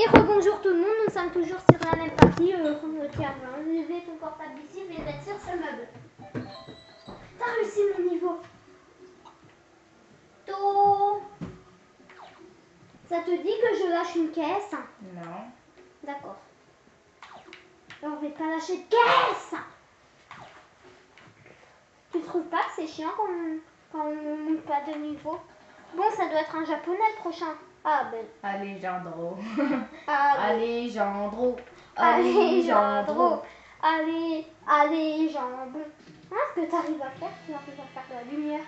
Et rebonjour tout le monde, nous sommes toujours sur la même partie. Tiens, je vais enlever ton portable ici, je vais le mettre sur ce meuble. T'as réussi mon niveau. Ça te dit que je lâche une caisse? Non. D'accord. Alors, on va pas lâcher de caisse. Tu trouves pas que c'est chiant quand on monte pas de niveau? Bon, ça doit être un japonais le prochain. Ah ben. Alejandro. Allez. Alejandro. Alejandro. Alejandro. Est-ce que tu arrives à faire? Tu arrives à faire de la lumière?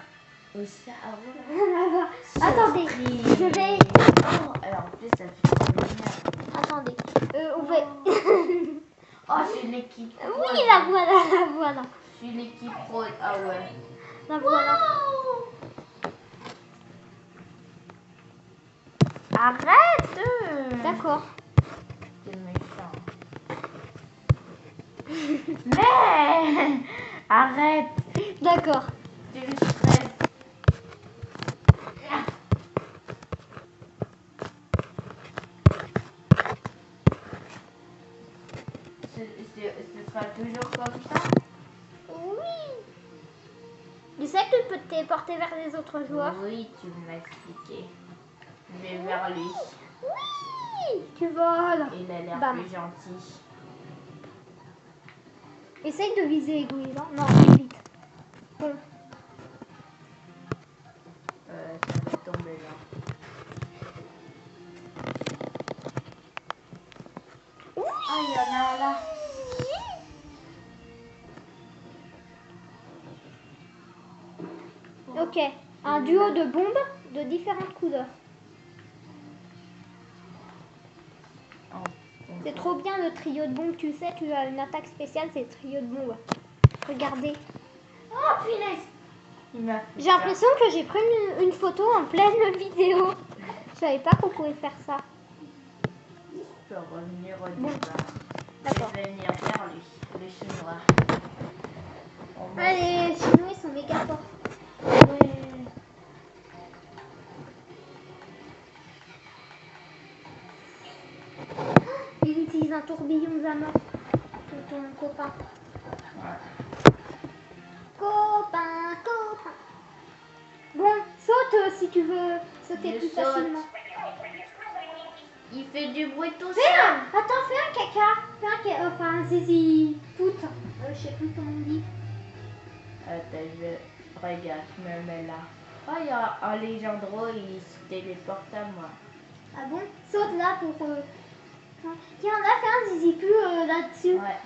Aussi, ah ouais. Là-bas. Attendez, je vais. Oh, alors en plus, ça fait de la lumière. Attendez, on va. Oh, je suis l'équipe. Oui, la voilà, la voilà. Je suis l'équipe pro. Ah ouais. La voilà. Arrête! D'accord. C'est méchant. Mais arrête! D'accord. Tu me stresses. Ce sera toujours comme ça? Oui. Tu sais que tu peux te téléporter vers les autres joueurs? Oui, tu m'as expliqué. Je vais vers lui. Oui. Tu voles. Il a l'air Bam. plus gentil. Essaye de viser égoïste. Non, plus vite. Bon. Ça va tomber là. Oui. Ah, il y en a un là. Ok. Un duo de bombes de différentes couleurs. C'est trop bien le trio de bombes, tu sais, tu as une attaque spéciale, c'est le trio de bombes. Regardez. Oh punaise! J'ai l'impression que j'ai pris une photo en pleine vidéo. Je savais pas qu'on pouvait faire ça. Je peux revenir au Bon. départ. D'accord. Je vais venir vers lui, le chinois. Allez, les Chinois ils sont méga forts. Ouais. Il utilise un tourbillon Zama. Ton copain. Ouais. Copain. Bon, saute si tu veux sauter Je plus saute. facilement. Il fait du bruit tout Fais seul. attends, fais un caca. Enfin, un zizi pout. Je sais plus comment on dit. Attends, regarde, je me mets là. Oh, il y a Alejandro, il se téléporte à moi. Ah bon? Saute là pour... Tiens, on a fait un zizi pu là-dessus. Ouais.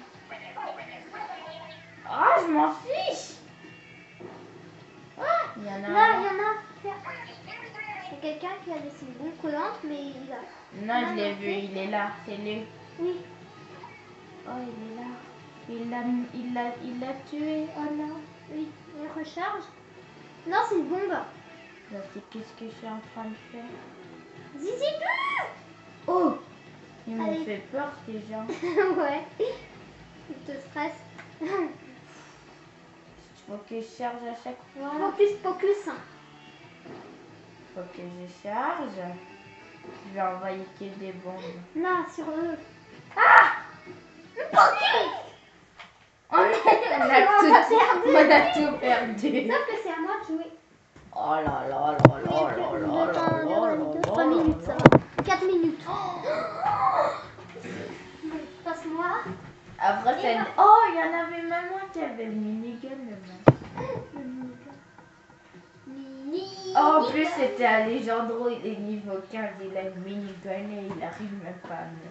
Oh, je m'en fiche. Ah, il y en a Là, un. il y en a. C'est quelqu'un qui a laissé une bombe collante, mais il a... Non, je l'ai vu, il est là, c'est lui. Oui. Oh, il est là. Il l'a tué. Oh non. Oui, il recharge. Non, c'est une bombe. Là, c'est qu'est-ce que je suis en train de faire? Zizi pu. Oh, ils m'ont Allez. fait peur ces gens. Ouais. Il te stresse. Il faut que je charge à chaque fois. Focus. Faut que je charge. Je vais envoyer que des bombes. Là, sur eux. Ah! Focus! Oh non, on a tout perdu. Sauf que c'est à moi de jouer. Oh là là là là là là là là 3 là minutes, là. ça va. 4 minutes. Bon, passe-moi. Après, c'est... Oh, il y en avait même un qui avait le minigun, le mec. Oh, en plus, c'était Alejandro, il est niveau 15, il a une minigun et il arrive même pas à me...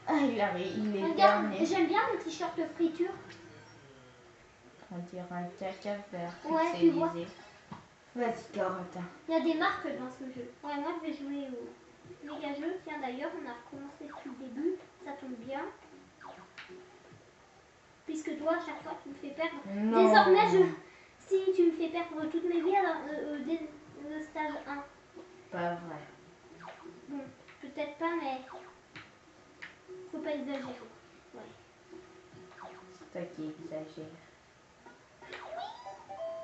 Ah, il est Regarde, dernier. j'aime bien le t-shirt friture. On dirait un caca vert. Ouais, tu vois. Vas-y, Corentin. Il y a des marques dans ce jeu. Ouais, moi je vais jouer au méga jeu. Tiens, d'ailleurs, on a recommencé depuis le début. Ça tombe bien. Puisque toi, à chaque fois, tu me fais perdre. Non. Désormais, si tu me fais perdre toutes mes vies, alors dès le stage 1. Pas vrai. Bon, peut-être pas, mais faut pas exagérer. Ouais. C'est toi qui exagère.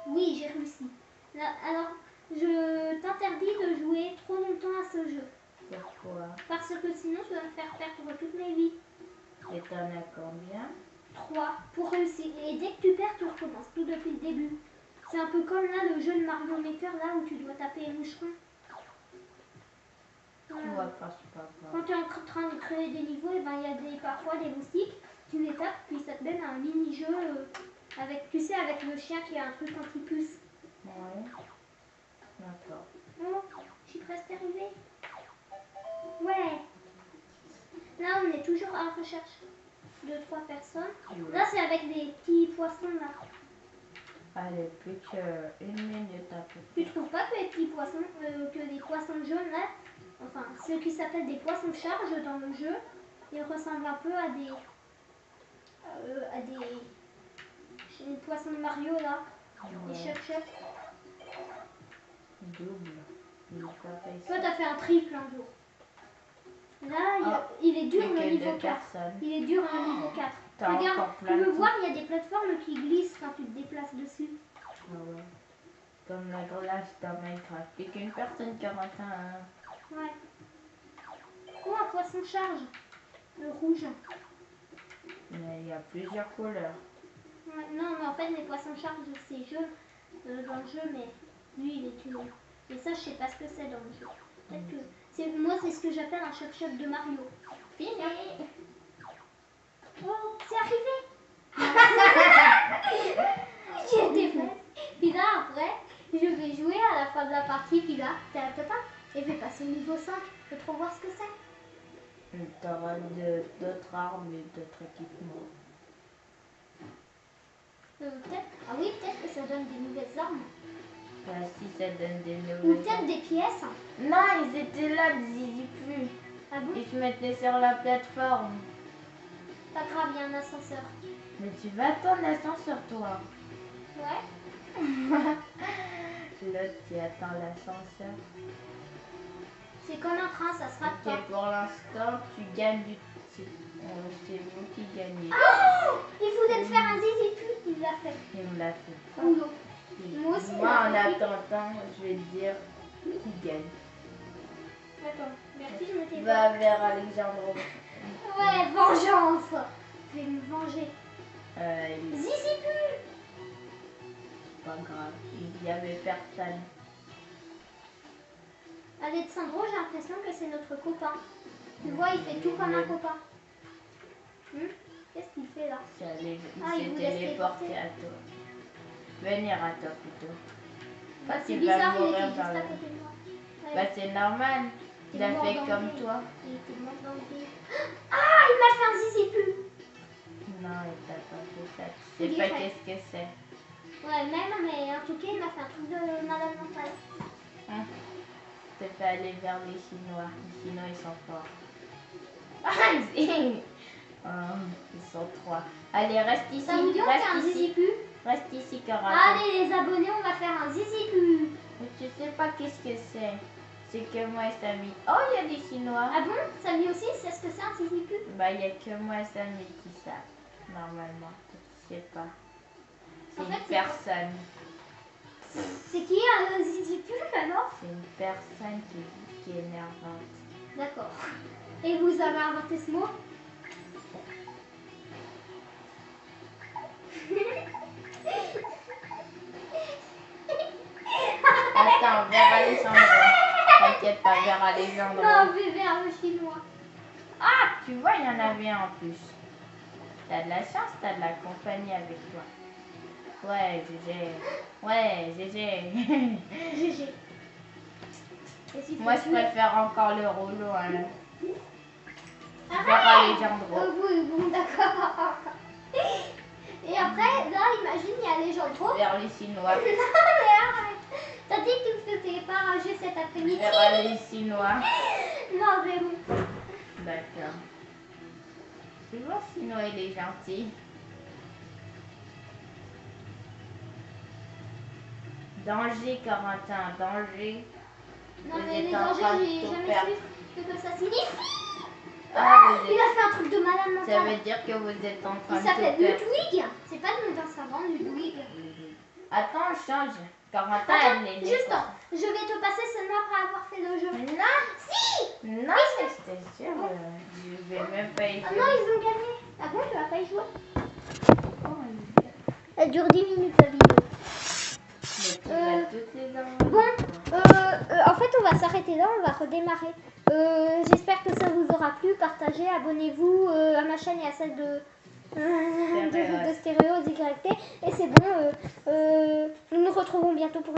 Oui, j'ai réussi. Là, alors, je t'interdis de jouer trop longtemps à ce jeu. Pourquoi? Parce que sinon, tu vas me faire perdre toutes mes vies. Et t'en as combien? 3 pour réussir. Et dès que tu perds, tu recommences tout depuis le début. C'est un peu comme là le jeu de Mario Maker là où tu dois taper les moucherons. Ouais, passe pas. Quand tu es en train de créer des niveaux, et ben, il y a parfois des moustiques, tu les tapes, puis ça te donne un mini-jeu avec, tu sais, avec le chien qui a un truc anti-puce. Ouais. D'accord. Oh, je suis presque arrivée. Ouais. Là, on est toujours à la recherche de 3 personnes. Là, c'est avec des petits poissons là. Allez, plus qu'une minute à peu Tu près. trouves pas que les petits poissons, que les poissons jaunes là, enfin ceux qui s'appellent des poissons charges dans le jeu, ils ressemblent un peu à des poissons de Mario là, des chef. Double. Il est pas fait Toi ça. t'as fait un triple un jour. Là il est dur le niveau 4. Personnes. Il est dur le niveau 4. T'as Regarde, encore tu plein peux de voir, il y a des plateformes qui glissent quand tu te déplaces dessus. Ah ouais. Comme la glace dans Minecraft. Et qu'une personne qui rentre un... Ouais. Oh, un poisson charge. Le rouge. Mais il y a plusieurs couleurs. Ouais, non, mais en fait, les poissons charges, c'est jaune dans le jeu, mais lui, il est jaune. Et ça, je sais pas ce que c'est dans le jeu. Peut-être que... Moi, c'est ce que j'appelle un chef de Mario. Fini. Oh, c'est arrivé. J'y étais faite. Puis là, après, je vais jouer à la fin de la partie, puis là, papa, et je vais passer au niveau 5. Je veux trop voir ce que c'est. T'auras d'autres armes et d'autres équipements. Peut-être. Ah oui, peut-être que ça donne des nouvelles armes. Bah, si ça donne des Ou nouvelles. peut-être des pièces. Non, ils étaient là, ils y plus. Ah bon? Ils se mettaient sur la plateforme. Pas grave, il y a un ascenseur. Mais tu vas attendre l'ascenseur, toi. Ouais. L'autre qui attend l'ascenseur. C'est comme un train, ça se rate Ok, pas. pour l'instant, tu gagnes du... C'est vous qui gagnez. Oh, il voulait te faire un zizi pute, il l'a fait. Il me l'a fait. Ou non. Moi aussi, Moi, en il l'a fait. attendant, je vais te dire qui gagne. Attends, merci, je me tais Va pas. vers Alexandre. Ouais, vengeance. Je vais me venger. Il- Zizi pute. Pas grave, il y avait personne. Alexandro, j'ai l'impression que c'est notre copain. Tu vois, il fait tout comme un copain. Qu'est-ce qu'il fait là? Il Ah, il s'est vous laisse téléporté téléporter. à toi. Venir à toi plutôt. Bah, Parce c'est qu'il va bizarre, il mourir était juste dans à le- côté de moi. Ouais. Bah c'est normal. Il a mort fait dans le comme game. toi. Il était mort dans le game. Ah, il m'a fait un zizi pute. Non, il t'a pas fait ça. Tu Il sais pas dirait. qu'est-ce que c'est. Ouais, même, mais en tout cas, il m'a fait un truc de malade mental. Tu peux aller vers les Chinois. Les Chinois, ils sont forts. Ils sont 3. Allez, reste ici. Ça vous dit, on fait un Reste zizi ici. pute? Reste ici, Cora. Allez, les abonnés, on va faire un zizi pute. Mais tu sais pas qu'est-ce que c'est. C'est que moi et Samy. Oh, il y a des Chinois. Ah bon? Samy aussi, c'est ce que c'est un zizi pute? Bah, il y a que moi et Samy qui savent. Normalement. Je sais pas. C'est En fait, une c'est personne. C'est qui un zizi pute alors? C'est une personne qui est énervante. D'accord. Et vous avez inventé ce mot? Attends, vers Alexandre. T'inquiète pas, vers Alexandre. Non, bébé, un chinois. Ah, tu vois, il y en avait un en plus. T'as de la chance, t'as de la compagnie avec toi. Ouais, GG. Ouais, GG. GG. Et si Moi, faut je tuer- préfère encore le rouleau. Hein. Vers Arrête! Alexandre. Oui, bon, d'accord. Et après, là, imagine, il y a les gens trop. Vers les Chinois. Non, mais arrête. T'as dit que tu ne faisais pas rager cet après-midi. Vers les Chinois. Non, mais bon. D'accord. Tu vois, Chinois, il est gentil. Danger, Corentin, danger. Non, Vous mais êtes les en train dangers, de j'ai tout jamais perdre. su ce que ça signifie. Ah, vous Il êtes... a fait un truc de malade Ça mental. veut dire que vous êtes en train Il de s'appelle tout perdre. Ludwig. C'est pas le nom d'un savant, Ludwig. Attends, on change. Corentin, Attends, elle est juste, je vais te passer seulement après avoir fait le jeu. Non, Si. Non, mais je t'assure, je vais même pas y Ah jouer. non, ils ont gagné. Ah bon, tu vas pas y jouer? Oh, mon Dieu. Elle dure 10 minutes la vidéo. Mais tu vas toutes les envoyer. Bon, en fait, on va s'arrêter là, on va redémarrer. J'espère que ça vous aura plu. Partagez, abonnez-vous à ma chaîne et à celle de Stéréo YT. Et c'est bon, nous nous retrouvons bientôt pour une